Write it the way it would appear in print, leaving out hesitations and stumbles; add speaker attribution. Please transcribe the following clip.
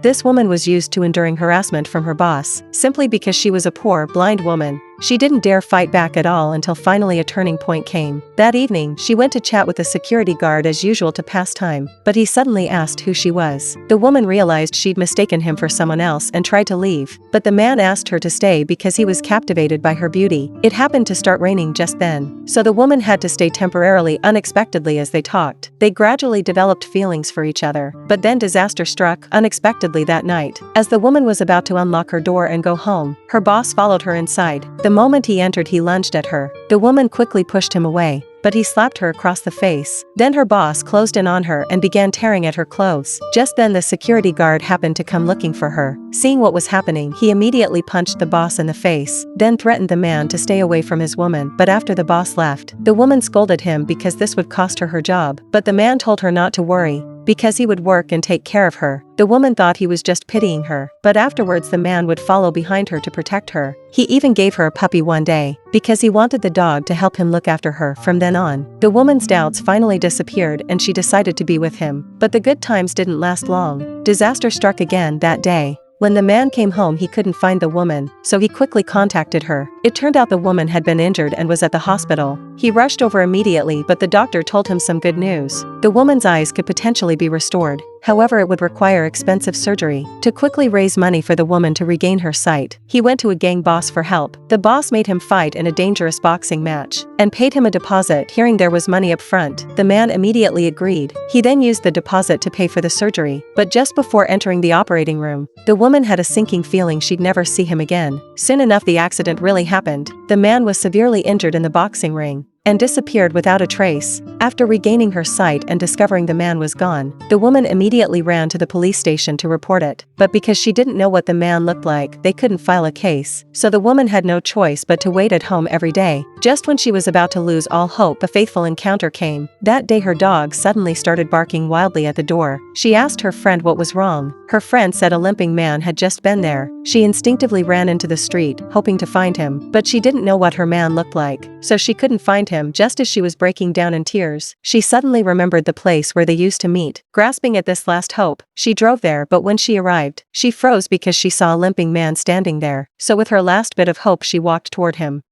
Speaker 1: This woman was used to enduring harassment from her boss, simply because she was a poor, blind woman. She didn't dare fight back at all until finally a turning point came. That evening, she went to chat with the security guard as usual to pass time, but he suddenly asked who she was. The woman realized she'd mistaken him for someone else and tried to leave, but the man asked her to stay because he was captivated by her beauty. It happened to start raining just then, so the woman had to stay temporarily unexpectedly as they talked. They gradually developed feelings for each other, but then disaster struck unexpectedly that night. As the woman was about to unlock her door and go home, her boss followed her inside. The moment he entered, he lunged at her. The woman quickly pushed him away, but he slapped her across the face. Then her boss closed in on her and began tearing at her clothes. Just then the security guard happened to come looking for her. Seeing what was happening, he immediately punched the boss in the face, then threatened the man to stay away from his woman. But after the boss left, the woman scolded him because this would cost her her job. But the man told her not to worry, because he would work and take care of her. The woman thought he was just pitying her, but afterwards the man would follow behind her to protect her. He even gave her a puppy one day, because he wanted the dog to help him look after her. From then on, the woman's doubts finally disappeared and she decided to be with him. But the good times didn't last long. Disaster struck again that day. When the man came home, he couldn't find the woman, so he quickly contacted her. It turned out the woman had been injured and was at the hospital. He rushed over immediately, but the doctor told him some good news. The woman's eyes could potentially be restored. However, it would require expensive surgery. To quickly raise money for the woman to regain her sight, he went to a gang boss for help. The boss made him fight in a dangerous boxing match and paid him a deposit. Hearing there was money up front, the man immediately agreed. He then used the deposit to pay for the surgery, but just before entering the operating room, the woman had a sinking feeling she'd never see him again. Soon enough, the accident really happened. The man was severely injured in the boxing ring and disappeared without a trace. After regaining her sight and discovering the man was gone, the woman immediately ran to the police station to report it. But because she didn't know what the man looked like, they couldn't file a case, so the woman had no choice but to wait at home every day. Just when she was about to lose all hope, a fateful encounter came. That day her dog suddenly started barking wildly at the door. She asked her friend what was wrong. Her friend said a limping man had just been there. She instinctively ran into the street, hoping to find him, but she didn't know what her man looked like, so she couldn't find him. Just as she was breaking down in tears, she suddenly remembered the place where they used to meet. Grasping at this last hope, she drove there, but when she arrived, she froze because she saw a limping man standing there. So with her last bit of hope, she walked toward him.